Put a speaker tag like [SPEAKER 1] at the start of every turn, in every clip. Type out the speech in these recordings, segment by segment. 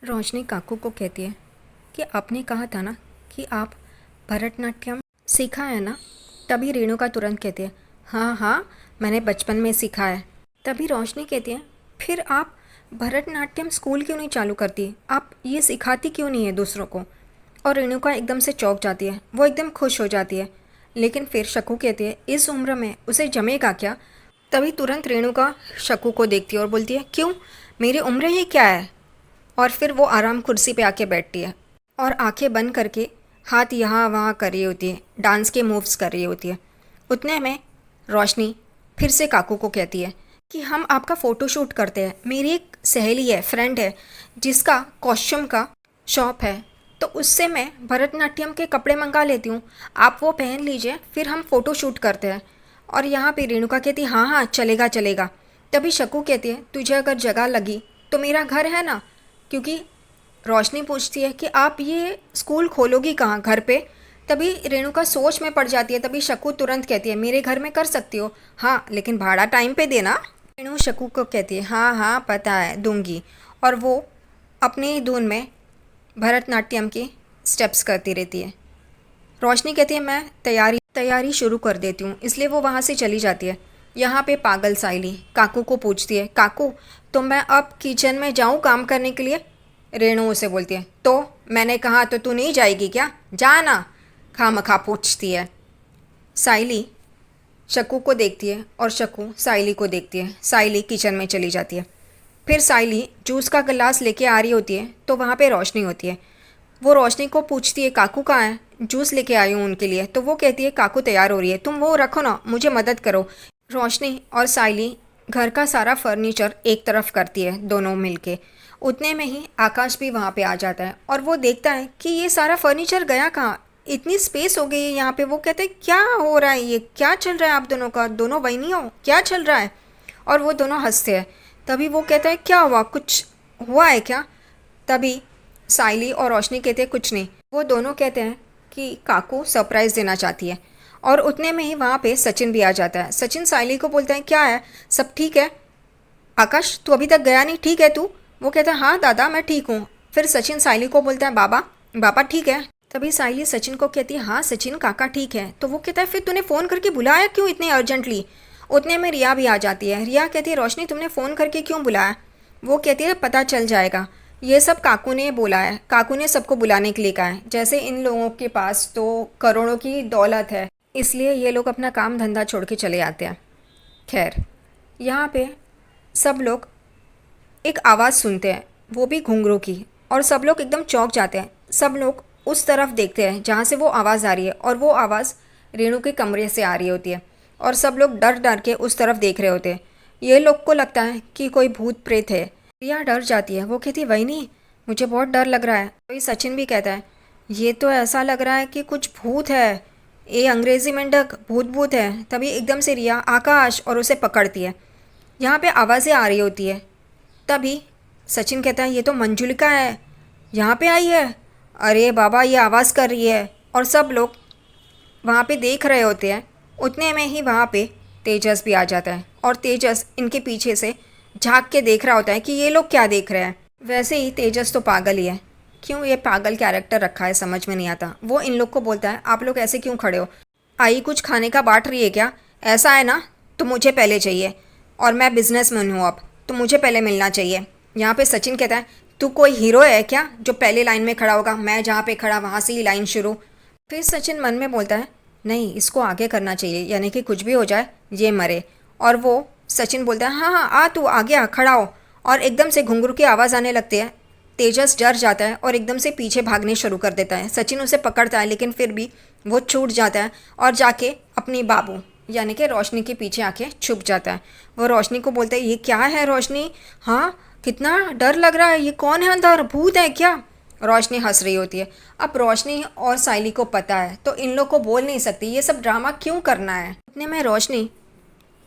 [SPEAKER 1] रोशनी काकू को कहती है कि आपने कहा था ना कि आप भरतनाट्यम सीखा है ना। तभी रेणुका तुरंत कहती है हाँ हाँ, मैंने बचपन में सीखा है। तभी रोशनी कहती है फिर आप भरतनाट्यम स्कूल क्यों नहीं चालू करती, आप ये सिखाती क्यों नहीं है दूसरों को। और रेणुका एकदम से चौंक जाती है, वो एकदम खुश हो जाती है। लेकिन फिर शकू कहती है इस उम्र में उसे जमेगा क्या। तभी तुरंत रेणुका शकू को देखती है और बोलती है क्यों, मेरी उम्र ही क्या है। और फिर वो आराम कुर्सी पे आके बैठती है और आंखें बंद करके हाथ यहाँ वहाँ कर रही होती है, डांस के मूव्स कर रही होती है। उतने में रोशनी फिर से काकू को कहती है कि हम आपका फ़ोटो शूट करते हैं। मेरी एक सहेली है, फ्रेंड है, जिसका कॉस्ट्यूम का शॉप है, तो उससे मैं भरतनाट्यम के कपड़े मंगा लेती हूँ, आप वो पहन लीजिए, फिर हम फ़ोटो शूट करते हैं। और यहाँ पे रेणुका कहती हाँ हाँ चलेगा चलेगा। तभी शकू कहती है तुझे अगर जगह लगी तो मेरा घर है ना, क्योंकि रोशनी पूछती है कि आप ये स्कूल खोलोगी कहाँ, घर पे। तभी रेणुका सोच में पड़ जाती है। तभी शकू तुरंत कहती है मेरे घर में कर सकती हो, हाँ लेकिन भाड़ा टाइम पे देना। रेणु शकू को कहती है हाँ हाँ पता है, दूंगी। और वो अपनी ही धुन में भरतनाट्यम के स्टेप्स करती रहती है। रोशनी कहती है मैं तैयारी तैयारी शुरू कर देती हूँ, इसलिए वो वहाँ से चली जाती है। यहाँ पे पागल साइली काकू को पूछती है काकू तो मैं अब किचन में जाऊँ काम करने के लिए। रेणु उसे बोलती है तो मैंने कहा तो तू नहीं जाएगी क्या, जा ना, खामखा पूछती है। साइली शकू को देखती है और शकू साइली को देखती है। साइली किचन में चली जाती है। फिर साइली जूस का गिलास लेके आ रही होती है तो वहाँ पे रोशनी होती है। वो रोशनी को पूछती है काकू कहाँ है, जूस लेके आई हूँ उनके लिए। तो वो कहती है काकू तैयार हो रही है, तुम वो रखो ना, मुझे मदद करो। रोशनी और साइली घर का सारा फर्नीचर एक तरफ करती है दोनों मिलके। उतने में ही आकाश भी वहाँ पे आ जाता है और वो देखता है कि ये सारा फर्नीचर गया कहाँ, इतनी स्पेस हो गई है यहाँ पे। वो कहते हैं क्या हो रहा है, ये क्या चल रहा है आप दोनों का, दोनों बहनियों क्या चल रहा है। और वो दोनों हंसते हैं। तभी वो कहता है क्या हुआ, कुछ हुआ है क्या। तभी साइली और रोशनी कहते हैं कुछ नहीं। वो दोनों कहते हैं कि काकू सरप्राइज़ देना चाहती है। और उतने में ही वहाँ पे सचिन भी आ जाता है। सचिन साइली को बोलता है क्या है, सब ठीक है। आकाश तू अभी तक गया नहीं, ठीक है तू। वो कहता है हाँ दादा मैं ठीक हूँ। फिर सचिन साइली को बोलता है बाबा बाबा ठीक है। तभी साइली सचिन को कहती है हाँ सचिन काका ठीक है। तो वो कहता है फिर तूने फ़ोन करके बुलाया क्यों इतने अर्जेंटली। उतने में रिया भी आ जाती है। रिया कहती है रोशनी तुमने फ़ोन करके क्यों बुलाया। वो कहती है पता चल जाएगा, ये सब काकू ने बोला है, काकू ने सबको बुलाने के लिए कहा है। जैसे इन लोगों के पास तो करोड़ों की दौलत है, इसलिए ये लोग अपना काम धंधा छोड़ के चले आते हैं। खैर यहाँ पे सब लोग एक आवाज़ सुनते हैं, वो भी घुंघरू की, और सब लोग एकदम चौंक जाते हैं। सब लोग उस तरफ देखते हैं जहाँ से वो आवाज़ आ रही है, और वो आवाज़ रेणु के कमरे से आ रही होती है। और सब लोग डर डर के उस तरफ देख रहे होते हैं। ये लोग को लगता है कि कोई भूत प्रेत है। रिया डर जाती है, वो कहती है वही नहीं, मुझे बहुत डर लग रहा है। तो ये सचिन भी कहता है ये तो ऐसा लग रहा है कि कुछ भूत है, ये अंग्रेज़ी मेंढक भूत भूत है। तभी एकदम से रिया आकाश और उसे पकड़ती है। यहाँ पे आवाज़ें आ रही होती है। तभी सचिन कहता है ये तो मंजुलिका है, यहाँ पे आई है। अरे बाबा ये आवाज़ कर रही है। और सब लोग वहाँ पे देख रहे होते हैं। उतने में ही वहाँ पे तेजस भी आ जाता है और तेजस इनके पीछे से झांक के देख रहा होता है कि ये लोग क्या देख रहे हैं। वैसे ही तेजस तो पागल ही है, क्यों ये पागल कैरेक्टर रखा है समझ में नहीं आता। वो इन लोग को बोलता है आप लोग ऐसे क्यों खड़े हो, आई कुछ खाने का बांट रही है क्या। ऐसा है ना तो मुझे पहले चाहिए, और मैं बिजनेसमैन हूँ अब, तो मुझे पहले मिलना चाहिए। यहाँ पे सचिन कहता है तू कोई हीरो है क्या जो पहले लाइन में खड़ा होगा, मैं जहाँ पे खड़ा वहाँ से ही लाइन शुरू। फिर सचिन मन में बोलता है नहीं इसको आगे करना चाहिए, यानी कि कुछ भी हो जाए ये मरे। और वो सचिन बोलता है हाँ हाँ आ तू आगे आ, खड़ा हो। और एकदम से घुंघरू की आवाज़ आने लगती है। तेजस डर जाता है और एकदम से पीछे भागने शुरू कर देता है। सचिन उसे पकड़ता है लेकिन फिर भी वो छूट जाता है और जाके अपनी बाबू यानी कि रोशनी के पीछे आके छुप जाता है। वो रोशनी को बोलता है ये क्या है रोशनी, हाँ कितना डर लग रहा है, ये कौन है अंदर, भूत है क्या। रोशनी हंस रही होती है। अब रोशनी और साइली को पता है तो इन लोग को बोल नहीं सकती, ये सब ड्रामा क्यों करना है। इतने में रोशनी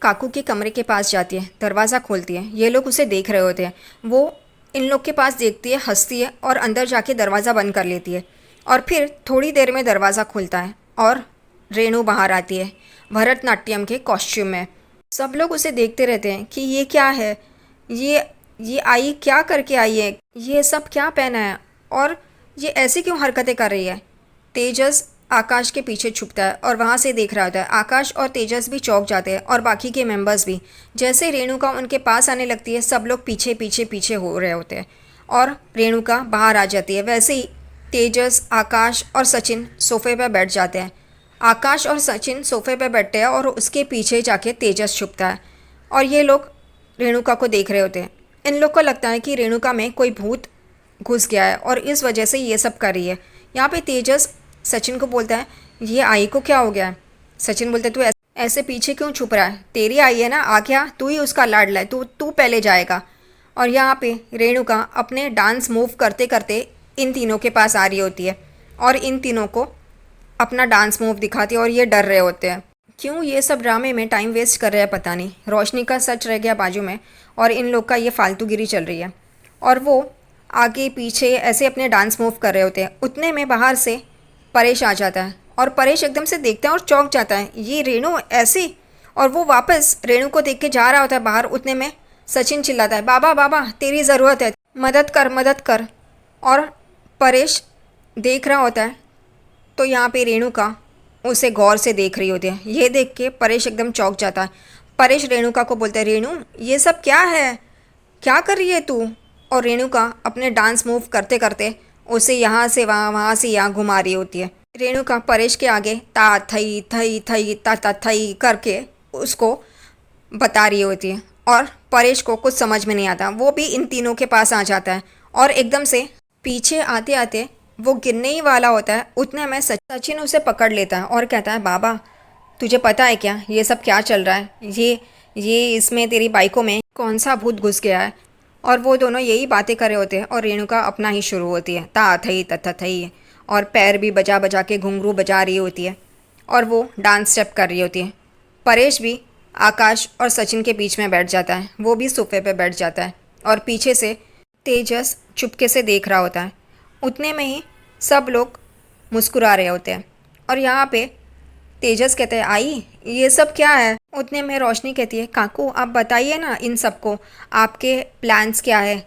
[SPEAKER 1] काकू के कमरे के पास जाती है, दरवाज़ा खोलती है। ये लोग उसे देख रहे होते हैं। वो इन लोग के पास देखती है, हंसती है और अंदर जाके दरवाज़ा बंद कर लेती है। और फिर थोड़ी देर में दरवाज़ा खुलता है और रेणु बाहर आती है भरतनाट्यम के कॉस्ट्यूम में। सब लोग उसे देखते रहते हैं कि ये क्या है, ये ये आई क्या करके आई है, ये सब क्या पहना है और ये ऐसी क्यों हरकतें कर रही है। तेजस आकाश के पीछे छुपता है और वहाँ से देख रहा होता है। आकाश और तेजस भी चौंक जाते हैं और बाकी के मेंबर्स भी। जैसे रेणुका उनके पास आने लगती है सब लोग पीछे पीछे पीछे हो रहे होते हैं और रेणुका बाहर आ जाती है। वैसे ही तेजस, आकाश और सचिन सोफे पर बैठ जाते हैं। आकाश और सचिन सोफे पर बैठते हैं और उसके पीछे जाके तेजस छुपता है और ये लोग रेणुका को देख रहे होते हैं। इन लोग को लगता है कि रेणुका में कोई भूत घुस गया है और इस वजह से ये सब कर रही है। यहाँ पे तेजस सचिन को बोलता है ये आई को क्या हो गया है। सचिन बोलते तू ऐसे पीछे क्यों छुप रहा है, तेरी आई है ना, आ गया, तू ही उसका लाडला है, तू तू पहले जाएगा। और यहाँ पे रेणुका अपने डांस मूव करते करते इन तीनों के पास आ रही होती है और इन तीनों को अपना डांस मूव दिखाती है और ये डर रहे होते हैं। क्यों ये सब ड्रामे में टाइम वेस्ट कर रहे हैं पता नहीं। रोशनी का सच रह गया बाजू में और इन लोग का ये फालतूगिरी चल रही है और वो आगे पीछे ऐसे अपने डांस मूव कर रहे होते हैं। उतने में बाहर से परेश आ जाता है और परेश एकदम से देखता है और चौंक जाता है, ये रेणु ऐसी। और वो वापस रेणु को देख के जा रहा होता है बाहर। उतने में सचिन चिल्लाता है बाबा बाबा तेरी ज़रूरत है, मदद कर मदद कर। और परेश देख रहा होता है तो यहाँ पे रेणुका उसे गौर से देख रही होती है। ये देख के परेश एकदम चौंक जाता है। परेश रेणुका को बोलते हैं रेणु ये सब क्या है, क्या कर रही है तू। और रेणुका अपने डांस मूव करते करते उसे यहाँ से वहाँ, वहाँ से यहाँ घुमा रही होती है। रेणुका परेश के आगे ता थई थई थई ता ता थई करके उसको बता रही होती है और परेश को कुछ समझ में नहीं आता। वो भी इन तीनों के पास आ जाता है और एकदम से पीछे आते आते वो गिरने ही वाला होता है। उतने में सचिन उसे पकड़ लेता है और कहता है बाबा तुझे पता है क्या ये सब क्या चल रहा है, ये इसमें तेरी बाइकों में कौन सा भूत घुस गया है। और वो दोनों यही बातें कर रहे होते हैं और रेणुका अपना ही शुरू होती है ता थई तथा थई और पैर भी बजा बजा के घुंघरू बजा रही होती है और वो डांस स्टेप कर रही होती है। परेश भी आकाश और सचिन के बीच में बैठ जाता है, वो भी सोफे पे बैठ जाता है और पीछे से तेजस चुपके से देख रहा होता है। उतने में ही सब लोग मुस्कुरा रहे होते हैं और यहाँ पे तेजस कहते हैं आई ये सब क्या है। उतने में रोशनी कहती है काकू आप बताइए ना इन सबको, आपके प्लान्स क्या है।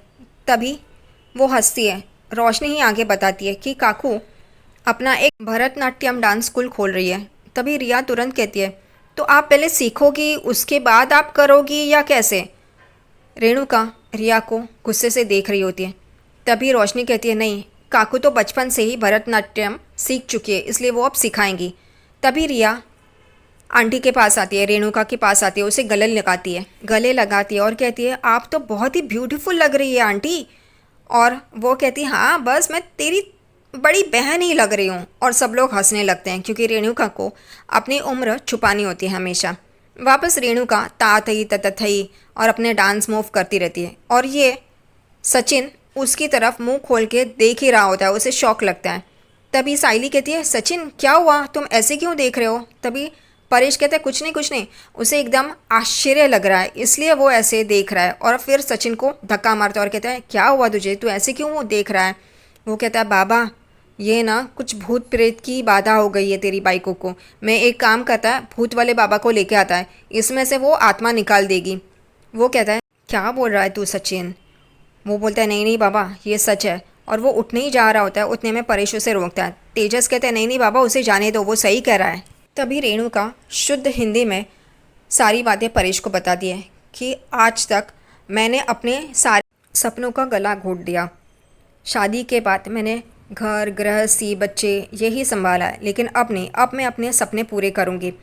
[SPEAKER 1] तभी वो हंसती है। रोशनी ही आगे बताती है कि काकू अपना एक भरतनाट्यम डांस स्कूल खोल रही है। तभी रिया तुरंत कहती है तो आप पहले सीखोगी उसके बाद आप करोगी या कैसे। रेणुका रिया को गुस्से से देख रही होती है। तभी रोशनी कहती है नहीं, काकू तो बचपन से ही भरतनाट्यम सीख चुकी है इसलिए वो अब सिखाएंगी। तभी रिया आंटी के पास आती है, रेणुका के पास आती है, उसे गले लगाती है और कहती है आप तो बहुत ही ब्यूटीफुल लग रही है आंटी। और वो कहती है हाँ बस मैं तेरी बड़ी बहन ही लग रही हूँ। और सब लोग हंसने लगते हैं क्योंकि रेणुका को अपनी उम्र छुपानी होती है हमेशा। वापस रेणुका ता थई तत थई और अपने डांस मूव करती रहती है और ये सचिन उसकी तरफ मुंह खोल के देख ही रहा होता है, उसे शौक लगता है। तभी साइली कहती है सचिन क्या हुआ, तुम ऐसे क्यों देख रहे हो। तभी परेश कहता है कुछ नहीं, उसे एकदम आश्चर्य लग रहा है इसलिए वो ऐसे देख रहा है। और फिर सचिन को धक्का मारता है और कहता है क्या हुआ तुझे, तू ऐसे क्यों देख रहा है। वो कहता है बाबा ये ना कुछ भूत प्रेत की बाधा हो गई है तेरी बाइकों को। मैं एक काम करता है भूत वाले बाबा को लेके आता है, इसमें से वो आत्मा निकाल देगी। वो कहता है क्या बोल रहा है तू सचिन। वो बोलता है नहीं बाबा ये सच है। और वो उठने ही जा रहा होता है। उतने में परेश उसे रोकता है। तेजस कहता है नहीं बाबा उसे जाने दो, वो सही कह रहा है। तभी रेणुका शुद्ध हिंदी में सारी बातें परेश को बताती है कि आज तक मैंने अपने सारे सपनों का गला घोट दिया। शादी के बाद मैंने घर गृहस्थी बच्चे यही संभाला है, लेकिन अब नहीं, अब मैं अपने सपने पूरे करूँगी।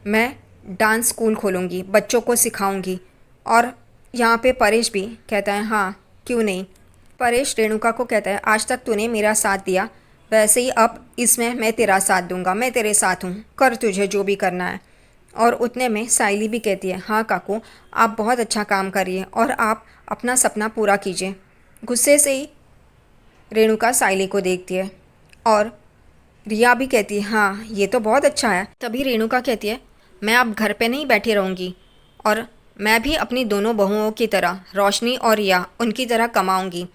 [SPEAKER 1] मैं डांस स्कूल खोलूँगी, बच्चों को सिखाऊँगी। और यहाँ पे परेश भी कहता है हाँ क्यों नहीं। परेश रेणुका को कहता है आज तक तूने मेरा साथ दिया, वैसे ही अब इसमें मैं तेरा साथ दूंगा, मैं तेरे साथ हूँ, कर तुझे जो भी करना है। और उतने में साइली भी कहती है हाँ काकू आप बहुत अच्छा काम करिए और आप अपना सपना पूरा कीजिए। गुस्से से ही रेणुका साइली को देखती है और रिया भी कहती है हाँ ये तो बहुत अच्छा है। तभी रेणुका कहती है मैं अब घर पे नहीं बैठी रहूँगी और मैं भी अपनी दोनों बहुओं की तरह, रोशनी और रिया, उनकी तरह कमाऊँगी।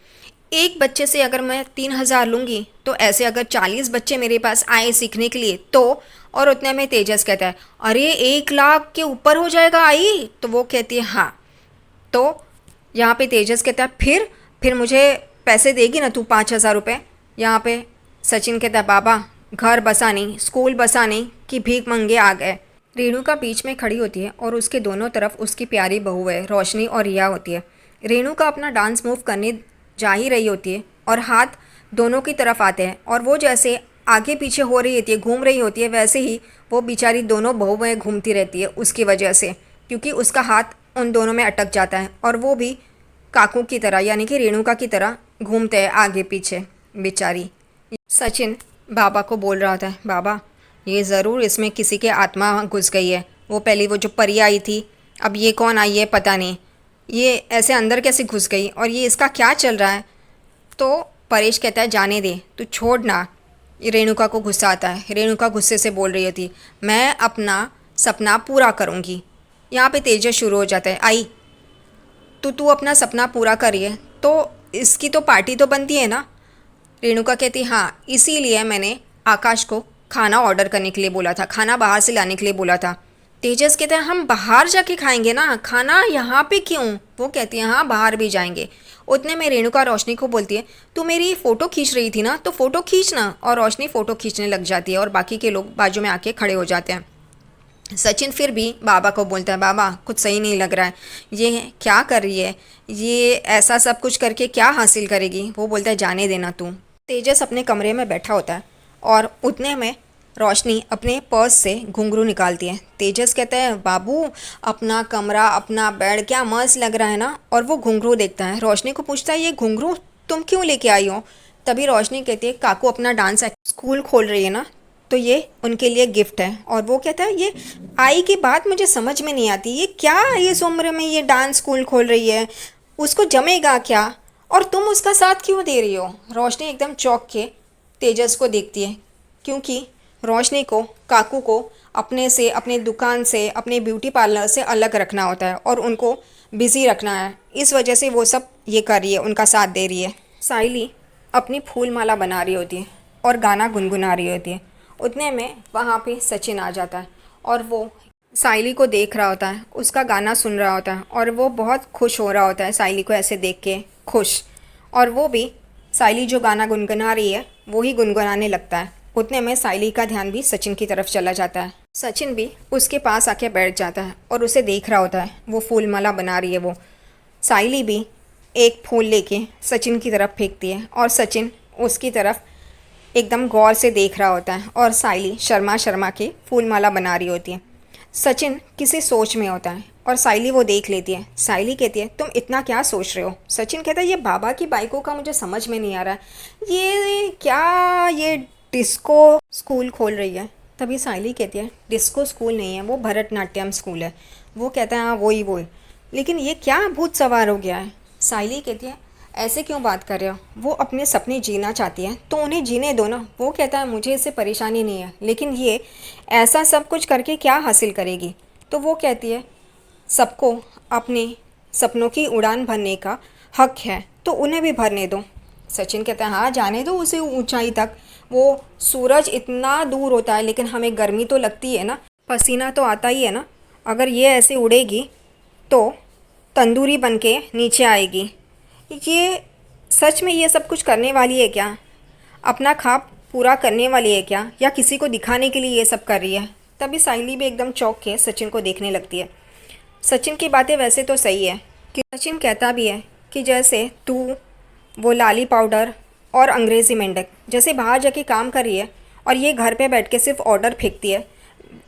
[SPEAKER 1] एक बच्चे से अगर मैं 3,000 लूँगी तो ऐसे अगर 40 बच्चे मेरे पास आए सीखने के लिए तो। और उतने में तेजस कहता है अरे 1 लाख के ऊपर हो जाएगा आई। तो वो कहती है हाँ। तो यहाँ पे तेजस कहता है फिर मुझे पैसे देगी ना तू 5,000 रुपये। यहाँ पे सचिन कहता है बाबा घर बसा नहीं, स्कूल बसा नहीं कि भीख मंगे आ गए। रेणुका बीच में खड़ी होती है और उसके दोनों तरफ उसकी प्यारी बहू है रोशनी और रिया होती है। रेणुका अपना डांस मूव करने जा ही रही होती है और हाथ दोनों की तरफ आते हैं और वो जैसे आगे पीछे हो रही होती है, घूम रही होती है, वैसे ही वो बेचारी दोनों बहुएं घूमती रहती है उसकी वजह से, क्योंकि उसका हाथ उन दोनों में अटक जाता है और वो भी काकू की तरह यानी कि रेणुका की तरह घूमते हैं आगे पीछे बेचारी। सचिन बाबा को बोल रहा था, बाबा ये ज़रूर इसमें किसी के आत्मा घुस गई है। वो पहली वो जो परी आई थी, अब ये कौन आई है पता नहीं, ये ऐसे अंदर कैसे घुस गई और ये इसका क्या चल रहा है। तो परेश कहता है जाने दे, तू छोड़ ना। रेणुका को गुस्सा आता है। रेणुका गुस्से से बोल रही होती, मैं अपना सपना पूरा करूँगी। यहाँ पे तेजस शुरू हो जाता है, आई तो तू अपना सपना पूरा करिए तो इसकी तो पार्टी तो बनती है ना। रेणुका कहती हाँ, इसीलिए मैंने आकाश को खाना ऑर्डर करने के लिए बोला था, खाना बाहर से लाने के लिए बोला था। तेजस कहते हैं हम बाहर जाके खाएंगे ना, खाना यहाँ पे क्यों। वो कहती है हाँ बाहर भी जाएंगे। उतने में रेणुका रोशनी को बोलती है तू मेरी फ़ोटो खींच रही थी ना, तो फ़ोटो खींचना। और रोशनी फ़ोटो खींचने लग जाती है और बाकी के लोग बाजू में आके खड़े हो जाते हैं। सचिन फिर भी बाबा को बोलता है बाबा कुछ सही नहीं लग रहा है, ये क्या कर रही है, ये ऐसा सब कुछ करके क्या हासिल करेगी। वो बोलता है जाने देना तू। तेजस अपने कमरे में बैठा होता है और उतने में रोशनी अपने पर्स से घुंघरू निकालती है। तेजस कहता है बाबू अपना कमरा अपना बेड क्या मस्त लग रहा है ना। और वो घुंघरू देखता है, रोशनी को पूछता है ये घुंघरू तुम क्यों लेके आई हो। तभी रोशनी कहती है काकू अपना डांस स्कूल खोल रही है ना, तो ये उनके लिए गिफ्ट है। और वो कहता है ये आई की बात मुझे समझ में नहीं आती, ये क्या इस उम्र में ये डांस स्कूल खोल रही है, उसको जमेगा क्या और तुम उसका साथ क्यों दे रही हो। रोशनी एकदम चौंक के तेजस को देखती है, क्योंकि रोशनी को काकू को अपने से, अपने दुकान से, अपने ब्यूटी पार्लर से अलग रखना होता है और उनको बिज़ी रखना है। इस वजह से वो सब ये कर रही है, उनका साथ दे रही है। साइली अपनी फूल माला बना रही होती है और गाना गुनगुना रही होती है। उतने में वहाँ पे सचिन आ जाता है और वो साइली को देख रहा होता है, उसका गाना सुन रहा होता है और वो बहुत खुश हो रहा होता है साइली को ऐसे देख के खुश। और वो भी साइली जो गाना गुनगुना रही है वो ही गुनगुनाने लगता है। उतने में साइली का ध्यान भी सचिन की तरफ चला जाता है। सचिन भी उसके पास आके बैठ जाता है और उसे देख रहा होता है, वो फूल माला बना रही है वो। साइली भी एक फूल लेके सचिन की तरफ फेंकती है और सचिन उसकी तरफ एकदम गौर से देख रहा होता है और साइली शर्मा शर्मा के फूल माला बना रही होती है। सचिन किसी सोच में होता है और साइली वो देख लेती है। साइली कहती है तुम इतना क्या सोच रहे हो। सचिन कहता है ये बाबा की बाइकों का मुझे समझ में नहीं आ रहा है, ये क्या ये डिस्को स्कूल खोल रही है। तभी साइली कहती है डिस्को स्कूल नहीं है, वो भरतनाट्यम स्कूल है। वो कहता है हाँ वही, लेकिन ये क्या भूत सवार हो गया है। साइली कहती है ऐसे क्यों बात कर रहे हो, वो अपने सपने जीना चाहती है तो उन्हें जीने दो ना। वो कहता है मुझे इससे परेशानी नहीं है, लेकिन ये ऐसा सब कुछ करके क्या हासिल करेगी। तो वो कहती है सबको अपने सपनों की उड़ान भरने का हक है, तो उन्हें भी भरने दो। सचिन कहता है हाँ जाने दो उसे ऊंचाई तक, वो सूरज इतना दूर होता है लेकिन हमें गर्मी तो लगती है ना, पसीना तो आता ही है ना। अगर ये ऐसे उड़ेगी तो तंदूरी बन के नीचे आएगी। ये सच में ये सब कुछ करने वाली है क्या, अपना ख्वाब पूरा करने वाली है क्या, या किसी को दिखाने के लिए ये सब कर रही है। तभी साइली भी एकदम चौंक के सचिन को देखने लगती है। सचिन की बातें वैसे तो सही है कि सचिन कहता भी है कि जैसे तू वो लाली पाउडर और अंग्रेज़ी मेंढक जैसे बाहर जाके काम कर रही है और ये घर पे बैठ के सिर्फ ऑर्डर फेंकती है,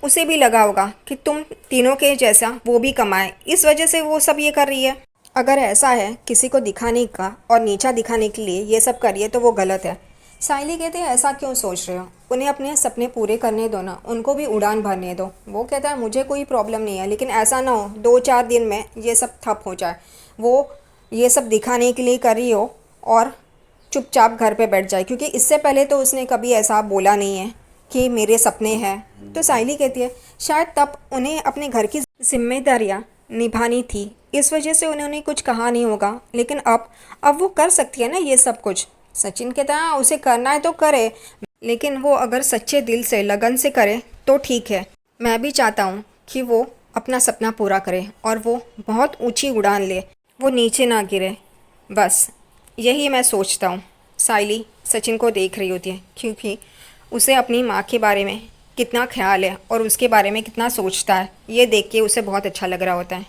[SPEAKER 1] उसे भी लगा होगा कि तुम तीनों के जैसा वो भी कमाए, इस वजह से वो सब ये कर रही है। अगर ऐसा है किसी को दिखाने का और नीचा दिखाने के लिए ये सब कर रही है तो वो गलत है। साइली कहते हैं ऐसा क्यों सोच रहे हो, उन्हें अपने सपने पूरे करने दो ना, उनको भी उड़ान भरने दो। वो कहता है मुझे कोई प्रॉब्लम नहीं है, लेकिन ऐसा ना हो 2-4 दिन में ये सब ठप हो जाए, वो ये सब दिखाने के लिए कर रही हो और चुपचाप घर पे बैठ जाए, क्योंकि इससे पहले तो उसने कभी ऐसा बोला नहीं है कि मेरे सपने हैं। तो साइली कहती है शायद तब उन्हें अपने घर की जिम्मेदारियाँ निभानी थी, इस वजह से उन्होंने कुछ कहा नहीं होगा, लेकिन अब वो कर सकती है ना ये सब कुछ। सचिन कहता है उसे करना है तो करे, लेकिन वो अगर सच्चे दिल से लगन से करे तो ठीक है। मैं भी चाहता हूँ कि वो अपना सपना पूरा करे और वो बहुत ऊंची उड़ान ले। वो नीचे ना गिरे, बस यही मैं सोचता हूँ। साइली सचिन को देख रही होती है क्योंकि उसे अपनी माँ के बारे में कितना ख्याल है और उसके बारे में कितना सोचता है, ये देख के उसे बहुत अच्छा लग रहा होता है।